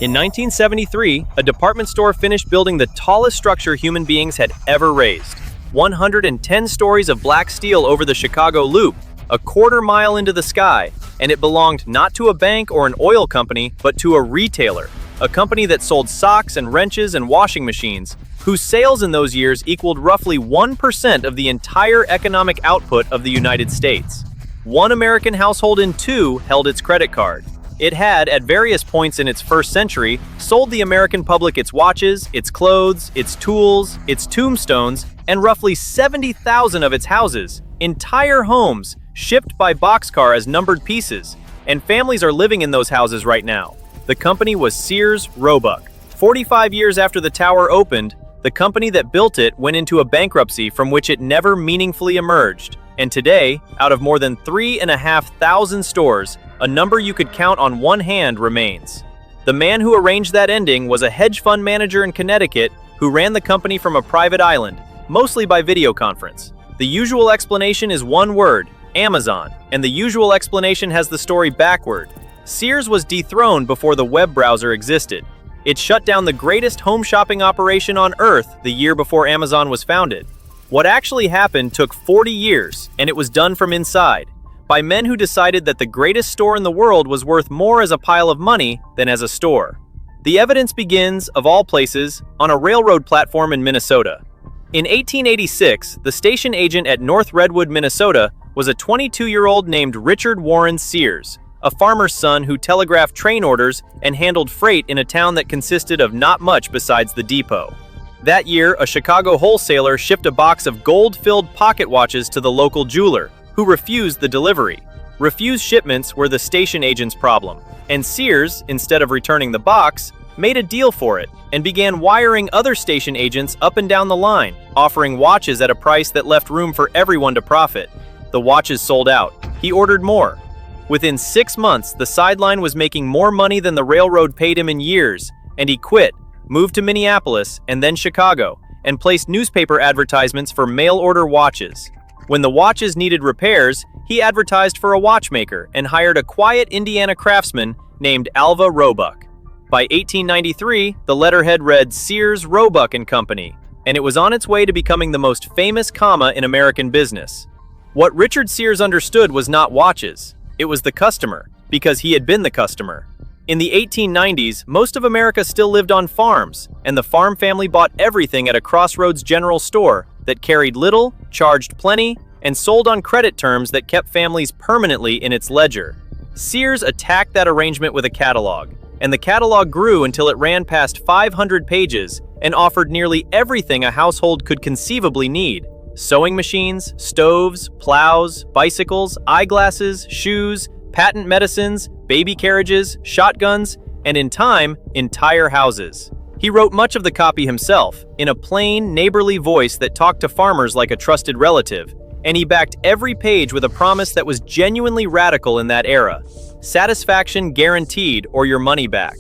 In 1973, a department store finished building the tallest structure human beings had ever raised. 110 stories of black steel over the Chicago Loop, a quarter-mile into the sky, and it belonged not to a bank or an oil company, but to a retailer, a company that sold socks and wrenches and washing machines, whose sales in those years equaled roughly 1% of the entire economic output of the United States. One American household in two held its credit card. It had, at various points in its first century, sold the American public its watches, its clothes, its tools, its tombstones, and roughly 70,000 of its houses, entire homes, shipped by boxcar as numbered pieces, and families are living in those houses right now. The company was Sears Roebuck. 45 years after the tower opened, the company that built it went into a bankruptcy from which it never meaningfully emerged. And today, out of more than 3,500 stores, a number you could count on one hand remains. The man who arranged that ending was a hedge fund manager in Connecticut who ran the company from a private island, mostly by video conference. The usual explanation is one word: Amazon, and the usual explanation has the story backward. Sears was dethroned before the web browser existed. It shut down the greatest home shopping operation on earth the year before Amazon was founded. What actually happened took 40 years, and it was done from inside, by men who decided that the greatest store in the world was worth more as a pile of money than as a store. The evidence begins, of all places, on a railroad platform in Minnesota. In 1886, the station agent at North Redwood, Minnesota, was a 22-year-old named Richard Warren Sears, a farmer's son who telegraphed train orders and handled freight in a town that consisted of not much besides the depot. That year, a Chicago wholesaler shipped a box of gold-filled pocket watches to the local jeweler, who refused the delivery. Refused shipments were the station agent's problem, and Sears, instead of returning the box, made a deal for it and began wiring other station agents up and down the line, offering watches at a price that left room for everyone to profit. The watches sold out. He ordered more. Within 6 months, the sideline was making more money than the railroad paid him in years, and he quit, moved to Minneapolis and then Chicago, and placed newspaper advertisements for mail-order watches. When the watches needed repairs, he advertised for a watchmaker and hired a quiet Indiana craftsman named Alva Roebuck. By 1893, the letterhead read Sears Roebuck & Company, and it was on its way to becoming the most famous comma in American business. What Richard Sears understood was not watches. It was the customer, because he had been the customer. In the 1890s, most of America still lived on farms, and the farm family bought everything at a Crossroads general store that carried little, charged plenty, and sold on credit terms that kept families permanently in its ledger. Sears attacked that arrangement with a catalog, and the catalog grew until it ran past 500 pages and offered nearly everything a household could conceivably need: sewing machines, stoves, plows, bicycles, eyeglasses, shoes, patent medicines, baby carriages, shotguns, and in time, entire houses. He wrote much of the copy himself, in a plain, neighborly voice that talked to farmers like a trusted relative, and he backed every page with a promise that was genuinely radical in that era: satisfaction guaranteed or your money back.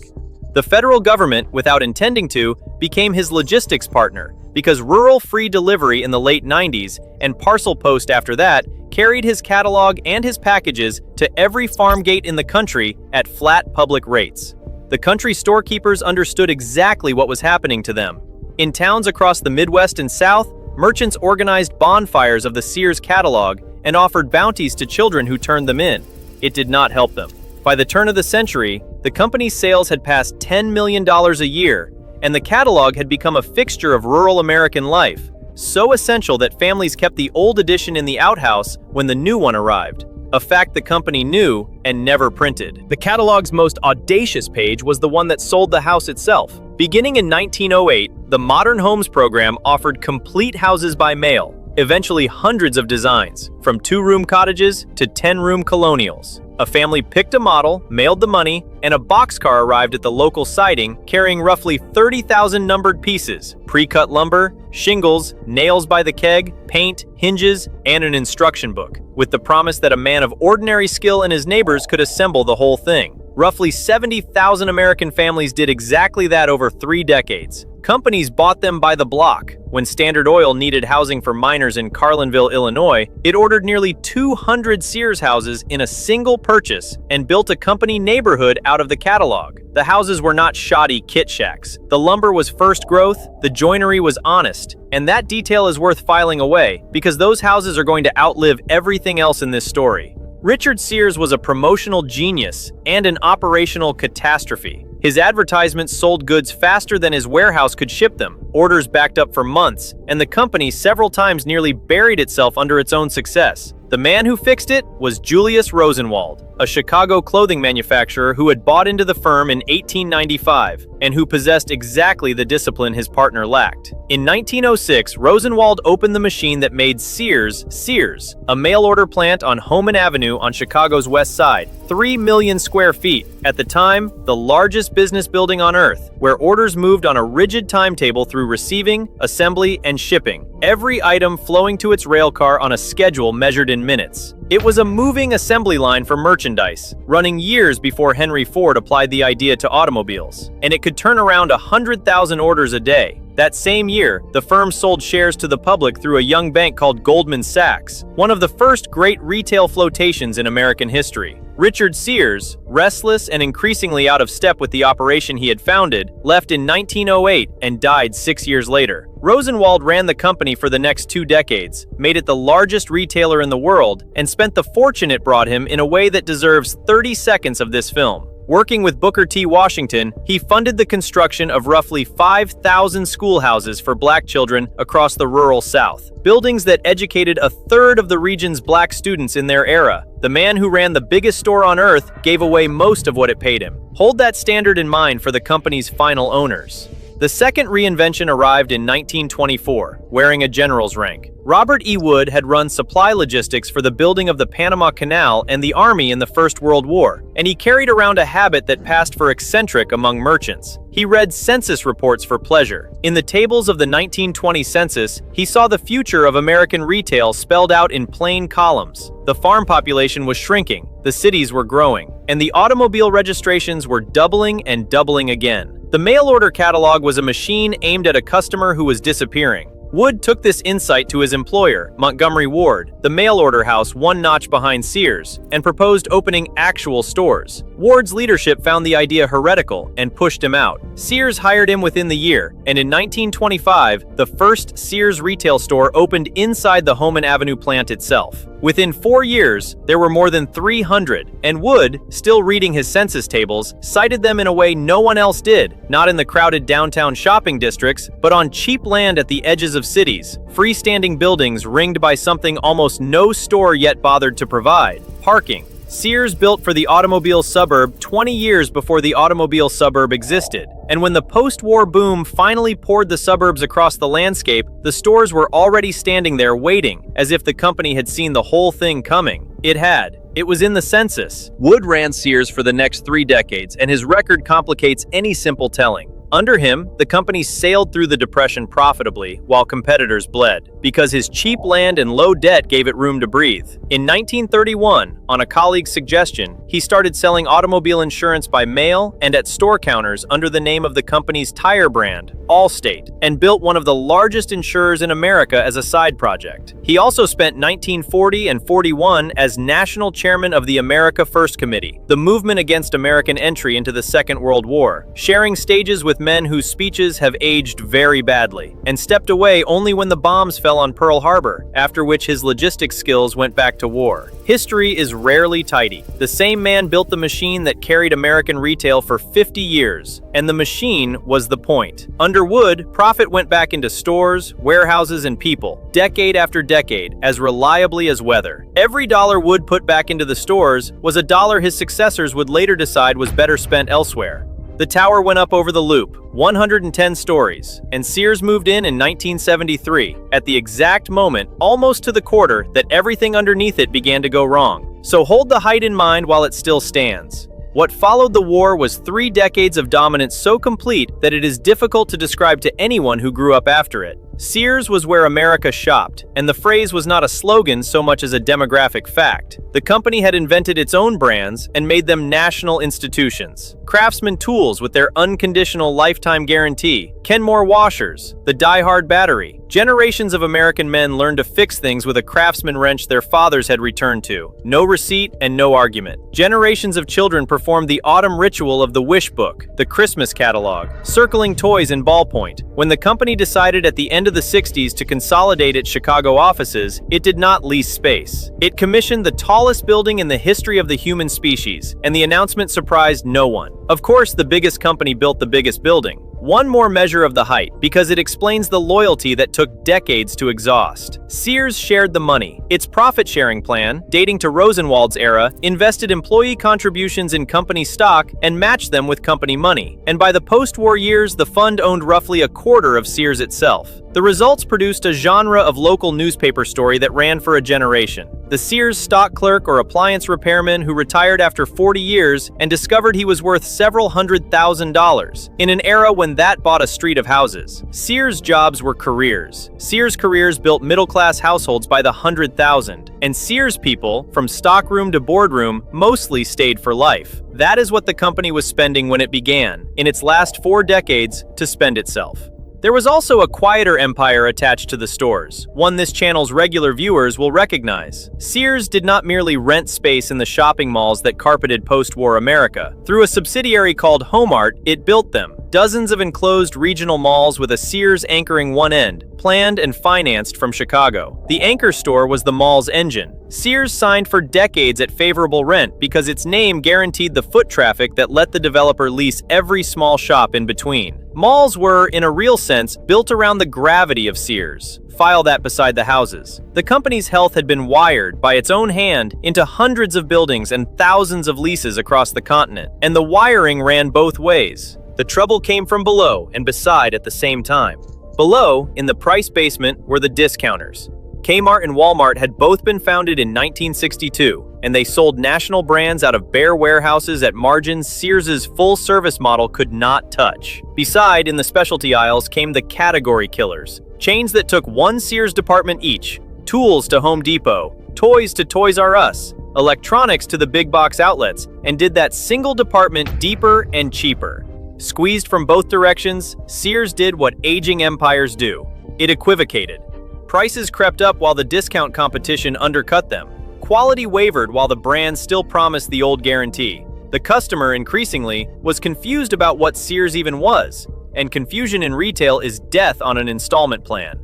The federal government, without intending to, became his logistics partner, because rural free delivery in the late 90s and parcel post after that carried his catalog and his packages to every farm gate in the country at flat public rates. The country storekeepers understood exactly what was happening to them. In towns across the Midwest and South, merchants organized bonfires of the Sears catalog and offered bounties to children who turned them in. It did not help them. By the turn of the century, the company's sales had passed $10 million a year, and the catalog had become a fixture of rural American life, so essential that families kept the old edition in the outhouse when the new one arrived, a fact the company knew and never printed. The catalog's most audacious page was the one that sold the house itself. Beginning in 1908, the Modern Homes program offered complete houses by mail, eventually hundreds of designs, from 2-room cottages to 10-room colonials. A family picked a model, mailed the money, and a boxcar arrived at the local siding carrying roughly 30,000 numbered pieces, pre-cut lumber, shingles, nails by the keg, paint, hinges, and an instruction book, with the promise that a man of ordinary skill and his neighbors could assemble the whole thing. Roughly 70,000 American families did exactly that over 3 decades, Companies bought them by the block. When Standard Oil needed housing for miners in Carlinville, Illinois, it ordered nearly 200 Sears houses in a single purchase and built a company neighborhood out of the catalog. The houses were not shoddy kit shacks. The lumber was first growth, the joinery was honest, and that detail is worth filing away because those houses are going to outlive everything else in this story. Richard Sears was a promotional genius and an operational catastrophe. His advertisements sold goods faster than his warehouse could ship them, orders backed up for months, and the company several times nearly buried itself under its own success. The man who fixed it was Julius Rosenwald, a Chicago clothing manufacturer who had bought into the firm in 1895 and who possessed exactly the discipline his partner lacked. In 1906, Rosenwald opened the machine that made Sears, a mail-order plant on Homan Avenue on Chicago's west side, 3 million square feet. At the time, the largest business building on Earth, where orders moved on a rigid timetable through receiving, assembly, and shipping, every item flowing to its rail car on a schedule measured in minutes. It was a moving assembly line for merchandise, running years before Henry Ford applied the idea to automobiles, and it could turn around 100,000 orders a day. That same year, the firm sold shares to the public through a young bank called Goldman Sachs, one of the first great retail flotations in American history. Richard Sears, restless and increasingly out of step with the operation he had founded, left in 1908 and died 6 years later. Rosenwald ran the company for the next 2 decades, made it the largest retailer in the world, and spent the fortune it brought him in a way that deserves 30 seconds of this film. Working with Booker T. Washington, he funded the construction of roughly 5,000 schoolhouses for black children across the rural South, buildings that educated a third of the region's black students in their era. The man who ran the biggest store on earth gave away most of what it paid him. Hold that standard in mind for the company's final owners. The second reinvention arrived in 1924, wearing a general's rank. Robert E. Wood had run supply logistics for the building of the Panama Canal and the Army in the First World War, and he carried around a habit that passed for eccentric among merchants. He read census reports for pleasure. In the tables of the 1920 census, he saw the future of American retail spelled out in plain columns. The farm population was shrinking, the cities were growing, and the automobile registrations were doubling and doubling again. The mail-order catalog was a machine aimed at a customer who was disappearing. Wood took this insight to his employer, Montgomery Ward, the mail-order house one notch behind Sears, and proposed opening actual stores. Ward's leadership found the idea heretical and pushed him out. Sears hired him within the year, and in 1925, the first Sears retail store opened inside the Homan Avenue plant itself. Within 4 years, there were more than 300, and Wood, still reading his census tables, cited them in a way no one else did, not in the crowded downtown shopping districts, but on cheap land at the edges of cities, freestanding buildings ringed by something almost no store yet bothered to provide: parking. Sears built for the automobile suburb 20 years before the automobile suburb existed, and when the post-war boom finally poured the suburbs across the landscape, the stores were already standing there waiting, as if the company had seen the whole thing coming. It had. It was in the census. Wood ran Sears for the next 3 decades, and his record complicates any simple telling. Under him, the company sailed through the Depression profitably, while competitors bled, because his cheap land and low debt gave it room to breathe. In 1931, on a colleague's suggestion, he started selling automobile insurance by mail and at store counters under the name of the company's tire brand, Allstate, and built one of the largest insurers in America as a side project. He also spent 1940 and 41 as national chairman of the America First Committee, the movement against American entry into the Second World War, sharing stages with men whose speeches have aged very badly, and stepped away only when the bombs fell on Pearl Harbor, after which his logistics skills went back to war. History is rarely tidy. The same man built the machine that carried American retail for 50 years, and the machine was the point. Under Wood, profit went back into stores, warehouses, and people, decade after decade, as reliably as weather. Every dollar Wood put back into the stores was a dollar his successors would later decide was better spent elsewhere. The tower went up over the loop, 110 stories, and Sears moved in 1973, at the exact moment, almost to the quarter, that everything underneath it began to go wrong. So hold the height in mind while it still stands. What followed the war was 3 decades of dominance so complete that it is difficult to describe to anyone who grew up after it. Sears was where America shopped, and the phrase was not a slogan so much as a demographic fact. The company had invented its own brands and made them national institutions. Craftsman tools with their unconditional lifetime guarantee, Kenmore washers, the die-hard battery. Generations of American men learned to fix things with a Craftsman wrench their fathers had returned to. No receipt and no argument. Generations of children performed the autumn ritual of the wish book, the Christmas catalog, circling toys in ballpoint. When the company decided at the end of the 60s to consolidate its Chicago offices, it did not lease space. It commissioned the tallest building in the history of the human species, and the announcement surprised no one. Of course, the biggest company built the biggest building. One more measure of the height, because it explains the loyalty that took decades to exhaust. Sears shared the money. Its profit-sharing plan, dating to Rosenwald's era, invested employee contributions in company stock and matched them with company money. And by the post-war years, the fund owned roughly a quarter of Sears itself. The results produced a genre of local newspaper story that ran for a generation. The Sears stock clerk or appliance repairman who retired after 40 years and discovered he was worth several $100,000 in an era when that bought a street of houses. Sears jobs were careers. Sears careers built middle-class households by the 100,000, and Sears people, from stockroom to boardroom, mostly stayed for life. That is what the company was spending when it began, in its last 4 decades, to spend itself. There was also a quieter empire attached to the stores, one this channel's regular viewers will recognize. Sears did not merely rent space in the shopping malls that carpeted post-war America. Through a subsidiary called HomeArt, it built them. Dozens of enclosed regional malls with a Sears anchoring one end, planned and financed from Chicago. The anchor store was the mall's engine. Sears signed for decades at favorable rent because its name guaranteed the foot traffic that let the developer lease every small shop in between. Malls were, in a real sense, built around the gravity of Sears. File that beside the houses. The company's health had been wired, by its own hand, into hundreds of buildings and thousands of leases across the continent. And the wiring ran both ways. The trouble came from below and beside at the same time. Below, in the price basement, were the discounters. Kmart and Walmart had both been founded in 1962, and they sold national brands out of bare warehouses at margins Sears's full-service model could not touch. Beside, in the specialty aisles, came the category killers, chains that took one Sears department each, tools to Home Depot, toys to Toys R Us, electronics to the big box outlets, and did that single department deeper and cheaper. Squeezed from both directions, Sears did what aging empires do. It equivocated. Prices crept up while the discount competition undercut them. Quality wavered while the brand still promised the old guarantee. The customer, increasingly, was confused about what Sears even was, and confusion in retail is death on an installment plan.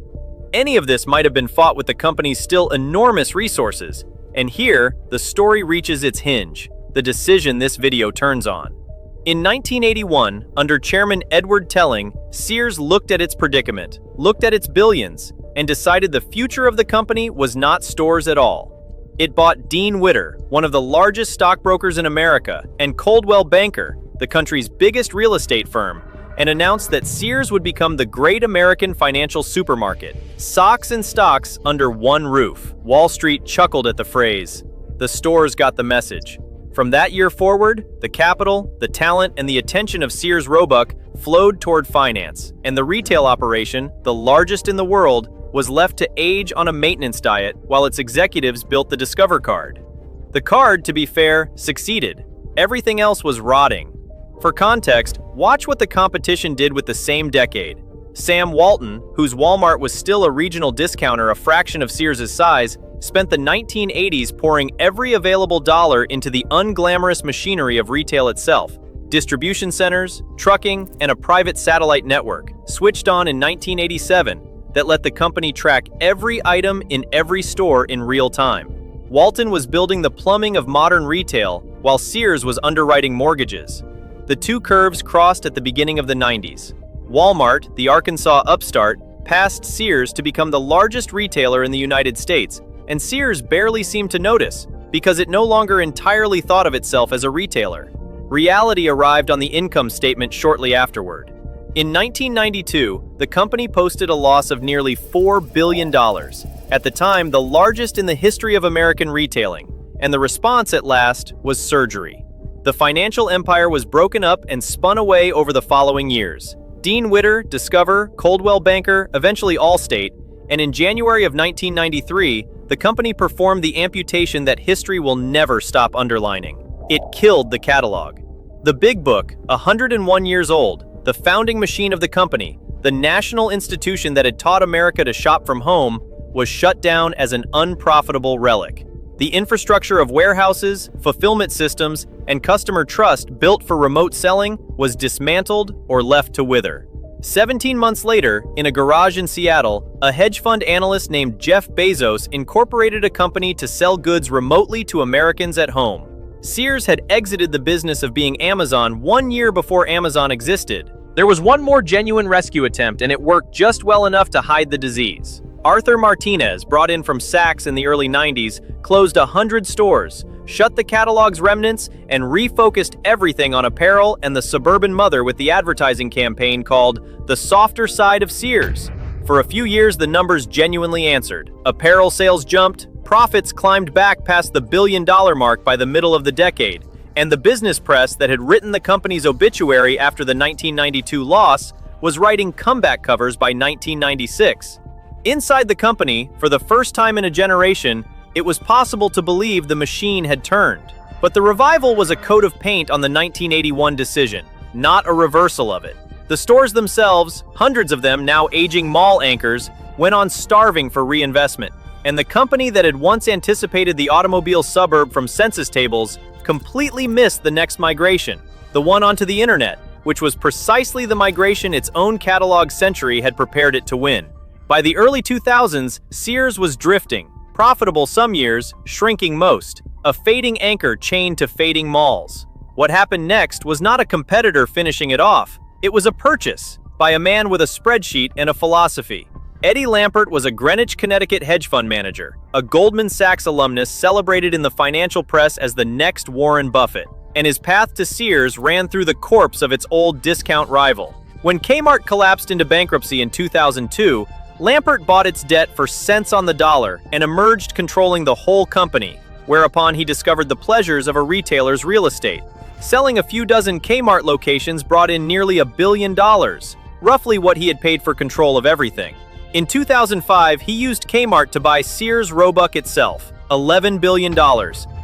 Any of this might have been fought with the company's still enormous resources, and here, the story reaches its hinge, the decision this video turns on. In 1981, under Chairman Edward Telling, Sears looked at its predicament, looked at its billions, and decided the future of the company was not stores at all. It bought Dean Witter, one of the largest stockbrokers in America, and Coldwell Banker, the country's biggest real estate firm, and announced that Sears would become the great American financial supermarket. Socks and stocks under one roof. Wall Street chuckled at the phrase. The stores got the message. From that year forward, the capital, the talent, and the attention of Sears Roebuck flowed toward finance, and the retail operation, the largest in the world, was left to age on a maintenance diet while its executives built the Discover card. The card, to be fair, succeeded. Everything else was rotting. For context, watch what the competition did with the same decade. Sam Walton, whose Walmart was still a regional discounter a fraction of Sears' size, spent the 1980s pouring every available dollar into the unglamorous machinery of retail itself. Distribution centers, trucking, and a private satellite network, switched on in 1987, that let the company track every item in every store in real time. Walton was building the plumbing of modern retail, while Sears was underwriting mortgages. The two curves crossed at the beginning of the 90s. Walmart, the Arkansas upstart, passed Sears to become the largest retailer in the United States, and Sears barely seemed to notice, because it no longer entirely thought of itself as a retailer. Reality arrived on the income statement shortly afterward. In 1992, the company posted a loss of nearly $4 billion, at the time the largest in the history of American retailing, and the response at last was surgery. The financial empire was broken up and spun away over the following years. Dean Witter, Discover, Coldwell Banker, eventually Allstate, and in January of 1993, the company performed the amputation that history will never stop underlining. It killed the catalog. The Big Book, 101 years old, the founding machine of the company, the national institution that had taught America to shop from home, was shut down as an unprofitable relic. The infrastructure of warehouses, fulfillment systems, and customer trust built for remote selling was dismantled or left to wither. 17 months later, in a garage in Seattle, a hedge fund analyst named Jeff Bezos incorporated a company to sell goods remotely to Americans at home. Sears had exited the business of being Amazon 1 year before Amazon existed. There was one more genuine rescue attempt, and it worked just well enough to hide the disease. Arthur Martinez, brought in from Saks in the early 90s, closed 100 stores, shut the catalog's remnants, and refocused everything on apparel and the suburban mother with the advertising campaign called The Softer Side of Sears. For a few years, the numbers genuinely answered. Apparel sales jumped, profits climbed back past the billion-dollar mark by the middle of the decade, and the business press that had written the company's obituary after the 1992 loss was writing comeback covers by 1996. Inside the company, for the first time in a generation, it was possible to believe the machine had turned. But the revival was a coat of paint on the 1981 decision, not a reversal of it. The stores themselves, hundreds of them now aging mall anchors, went on starving for reinvestment. And the company that had once anticipated the automobile suburb from census tables completely missed the next migration, the one onto the internet, which was precisely the migration its own catalog century had prepared it to win. By the early 2000s, Sears was drifting, profitable some years, shrinking most, a fading anchor chained to fading malls. What happened next was not a competitor finishing it off. It was a purchase by a man with a spreadsheet and a philosophy. Eddie Lampert was a Greenwich, Connecticut hedge fund manager, a Goldman Sachs alumnus celebrated in the financial press as the next Warren Buffett, and his path to Sears ran through the corpse of its old discount rival. When Kmart collapsed into bankruptcy in 2002, Lampert bought its debt for cents on the dollar and emerged controlling the whole company, whereupon he discovered the pleasures of a retailer's real estate. Selling a few dozen Kmart locations brought in nearly $1 billion, roughly what he had paid for control of everything. In 2005, he used Kmart to buy Sears Roebuck itself, $11 billion,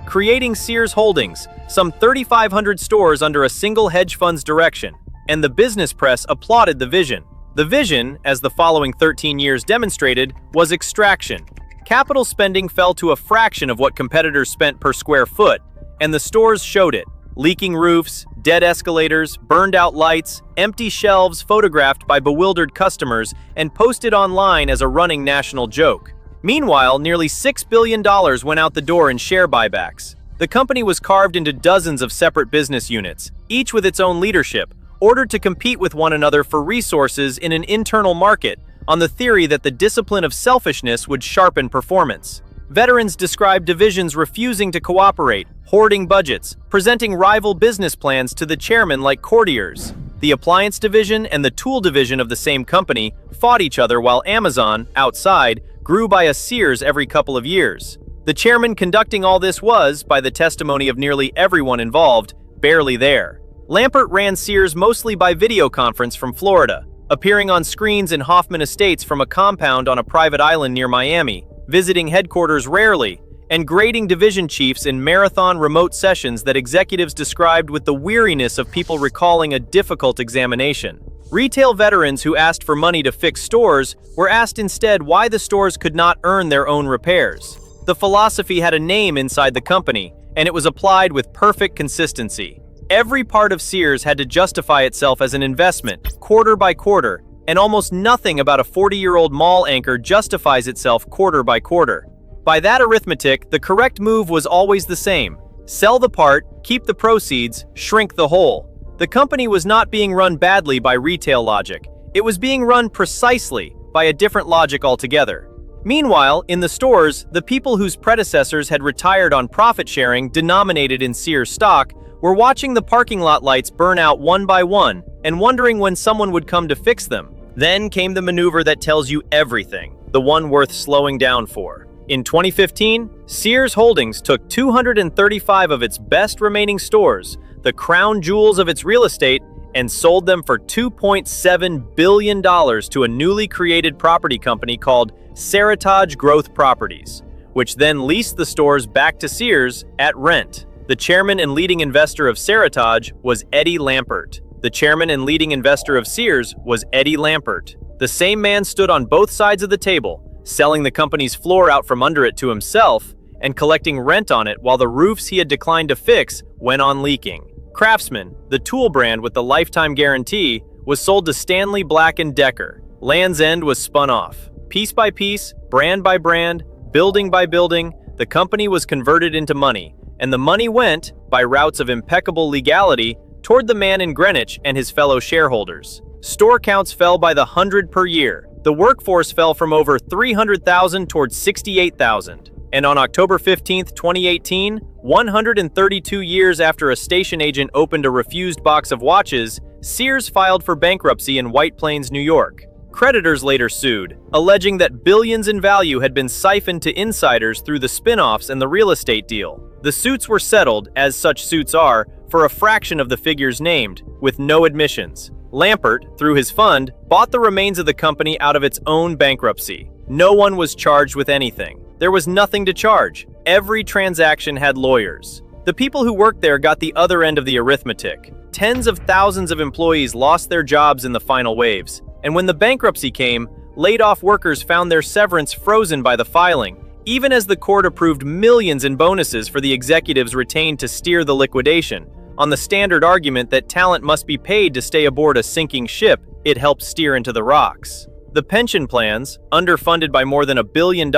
creating Sears Holdings, some 3,500 stores under a single hedge fund's direction, and the business press applauded the vision. The vision, as the following 13 years demonstrated, was extraction. Capital spending fell to a fraction of what competitors spent per square foot, and the stores showed it. Leaking roofs, dead escalators, burned-out lights, empty shelves photographed by bewildered customers and posted online as a running national joke. Meanwhile, nearly $6 billion went out the door in share buybacks. The company was carved into dozens of separate business units, each with its own leadership, ordered to compete with one another for resources in an internal market on the theory that the discipline of selfishness would sharpen performance. Veterans described divisions refusing to cooperate, hoarding budgets, presenting rival business plans to the chairman like courtiers. The appliance division and the tool division of the same company fought each other while Amazon, outside, grew by a Sears every couple of years. The chairman conducting all this was, by the testimony of nearly everyone involved, barely there. Lampert ran Sears mostly by video conference from Florida, appearing on screens in Hoffman Estates from a compound on a private island near Miami, visiting headquarters rarely, and grading division chiefs in marathon remote sessions that executives described with the weariness of people recalling a difficult examination. Retail veterans who asked for money to fix stores were asked instead why the stores could not earn their own repairs. The philosophy had a name inside the company, and it was applied with perfect consistency. Every part of Sears had to justify itself as an investment, quarter by quarter, and almost nothing about a 40-year-old mall anchor justifies itself quarter by quarter. By that arithmetic, the correct move was always the same. Sell the part, keep the proceeds, shrink the whole. The company was not being run badly by retail logic. It was being run precisely by a different logic altogether. Meanwhile, in the stores, the people whose predecessors had retired on profit sharing denominated in Sears stock were watching the parking lot lights burn out one by one and wondering when someone would come to fix them. Then came the maneuver that tells you everything, the one worth slowing down for. In 2015, Sears Holdings took 235 of its best remaining stores, the crown jewels of its real estate, and sold them for $2.7 billion to a newly created property company called Seritage Growth Properties, which then leased the stores back to Sears at rent. The chairman and leading investor of Seritage was Eddie Lampert. The chairman and leading investor of Sears was Eddie Lampert. The same man stood on both sides of the table, selling the company's floor out from under it to himself and collecting rent on it while the roofs he had declined to fix went on leaking. Craftsman, the tool brand with the lifetime guarantee, was sold to Stanley Black & Decker. Land's End was spun off. Piece by piece, brand by brand, building by building, the company was converted into money, and the money went, by routes of impeccable legality, toward the man in Greenwich and his fellow shareholders. Store counts fell by the 100 per year. The workforce fell from over 300,000 towards 68,000. And on October 15, 2018, 132 years after a station agent opened a refused box of watches, Sears filed for bankruptcy in White Plains, New York. Creditors later sued, alleging that billions in value had been siphoned to insiders through the spin-offs and the real estate deal. The suits were settled, as such suits are, for a fraction of the figures named, with no admissions. Lampert, through his fund, bought the remains of the company out of its own bankruptcy. No one was charged with anything. There was nothing to charge. Every transaction had lawyers. The people who worked there got the other end of the arithmetic. Tens of thousands of employees lost their jobs in the final waves. And when the bankruptcy came, laid-off workers found their severance frozen by the filing, even as the court approved millions in bonuses for the executives retained to steer the liquidation, on the standard argument that talent must be paid to stay aboard a sinking ship it helped steer into the rocks. The pension plans, underfunded by more than $1 billion,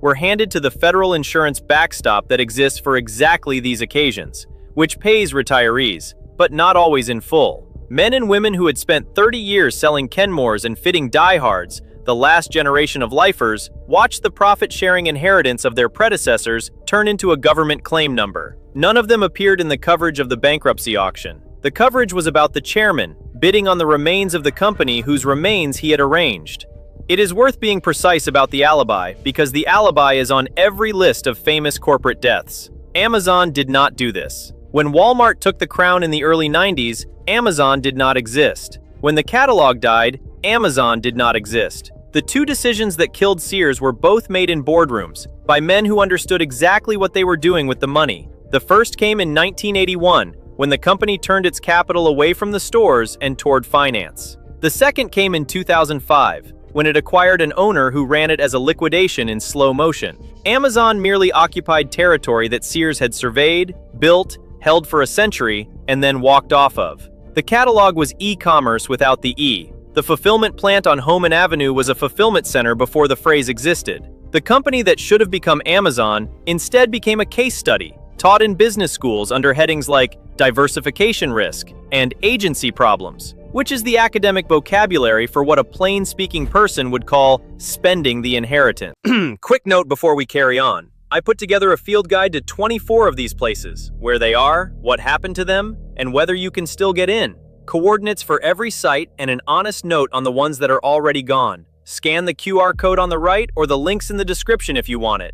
were handed to the federal insurance backstop that exists for exactly these occasions, which pays retirees, but not always in full. Men and women who had spent 30 years selling Kenmores and fitting diehards, the last generation of lifers, watched the profit-sharing inheritance of their predecessors turn into a government claim number. None of them appeared in the coverage of the bankruptcy auction. The coverage was about the chairman, bidding on the remains of the company whose remains he had arranged. It is worth being precise about the alibi, because the alibi is on every list of famous corporate deaths. Amazon did not do this. When Walmart took the crown in the early 90s, Amazon did not exist. When the catalog died, Amazon did not exist. The two decisions that killed Sears were both made in boardrooms, by men who understood exactly what they were doing with the money. The first came in 1981, when the company turned its capital away from the stores and toward finance. The second came in 2005, when it acquired an owner who ran it as a liquidation in slow motion. Amazon merely occupied territory that Sears had surveyed, built, held for a century, and then walked off of. The catalog was e-commerce without the E. The fulfillment plant on Homan Avenue was a fulfillment center before the phrase existed. The company that should have become Amazon instead became a case study, taught in business schools under headings like diversification risk and agency problems, which is the academic vocabulary for what a plain-speaking person would call spending the inheritance. Quick note before we carry on. I put together a field guide to 24 of these places, where they are, what happened to them, and whether you can still get in. Coordinates for every site and an honest note on the ones that are already gone. Scan the QR code on the right or the links in the description if you want it.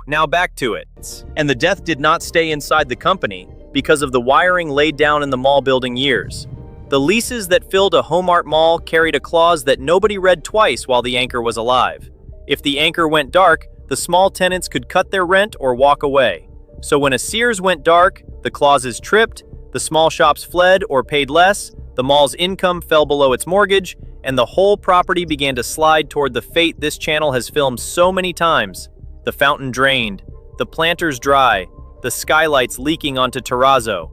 Now back to it. And the death did not stay inside the company because of the wiring laid down in the mall building years. The leases that filled a Homart mall carried a clause that nobody read twice while the anchor was alive. If the anchor went dark, the small tenants could cut their rent or walk away. So when a Sears went dark, the clauses tripped, the small shops fled or paid less, the mall's income fell below its mortgage, and the whole property began to slide toward the fate this channel has filmed so many times. The fountain drained, the planters dry, the skylights leaking onto terrazzo.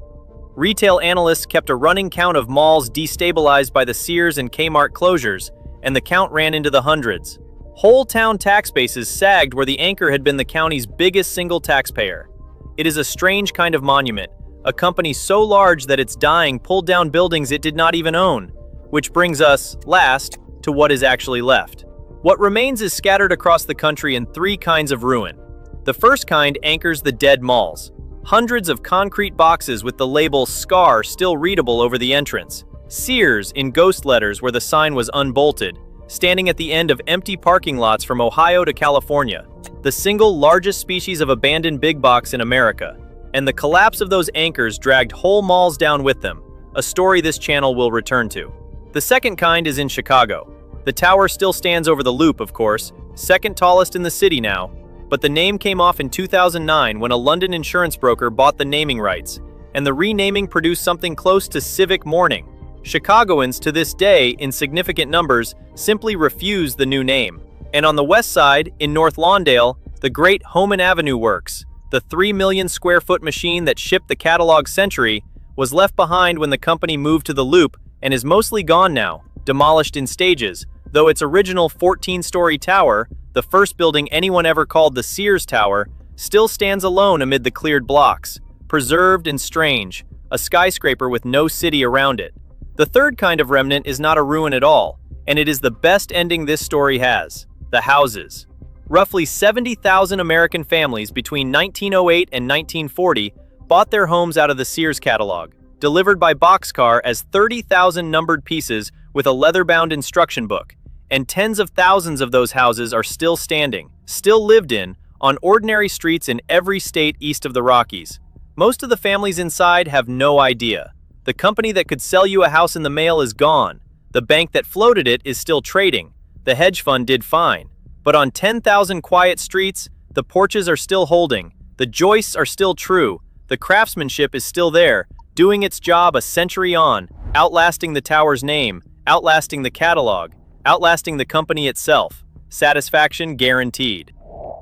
Retail analysts kept a running count of malls destabilized by the Sears and Kmart closures, and the count ran into the hundreds. Whole town tax bases sagged where the anchor had been the county's biggest single taxpayer. It is a strange kind of monument, a company so large that its dying pulled down buildings it did not even own, which brings us, last, to what is actually left. What remains is scattered across the country in three kinds of ruin. The first kind anchors the dead malls. Hundreds of concrete boxes with the label SCAR still readable over the entrance. Sears in ghost letters where the sign was unbolted, standing at the end of empty parking lots from Ohio to California, the single largest species of abandoned big box in America. And the collapse of those anchors dragged whole malls down with them, a story this channel will return to. The second kind is in Chicago. The tower still stands over the Loop, of course, second tallest in the city now, but the name came off in 2009 when a London insurance broker bought the naming rights, and the renaming produced something close to civic mourning. Chicagoans to this day, in significant numbers, simply refuse the new name. And on the west side, in North Lawndale, the great Homan Avenue Works, the 3 million square foot machine that shipped the catalog Century, was left behind when the company moved to the Loop and is mostly gone now, demolished in stages, though its original 14-story tower, the first building anyone ever called the Sears Tower, still stands alone amid the cleared blocks, preserved and strange, a skyscraper with no city around it. The third kind of remnant is not a ruin at all, and it is the best ending this story has: the houses. Roughly 70,000 American families between 1908 and 1940 bought their homes out of the Sears catalog, delivered by boxcar as 30,000 numbered pieces with a leather-bound instruction book, and tens of thousands of those houses are still standing, still lived in, on ordinary streets in every state east of the Rockies. Most of the families inside have no idea. The company that could sell you a house in the mail is gone. The bank that floated it is still trading. The hedge fund did fine. But on 10,000 quiet streets, the porches are still holding, the joists are still true, the craftsmanship is still there, doing its job a century on, outlasting the tower's name, outlasting the catalog, outlasting the company itself. Satisfaction guaranteed.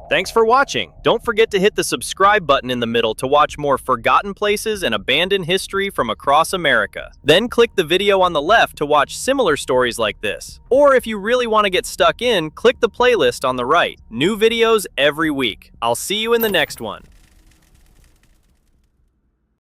Thanks for watching. Don't forget to hit the subscribe button in the middle to watch more forgotten places and abandoned history from across America. Then click the video on the left to watch similar stories like this. Or if you really want to get stuck in, click the playlist on the right. New videos every week. I'll see you in the next one.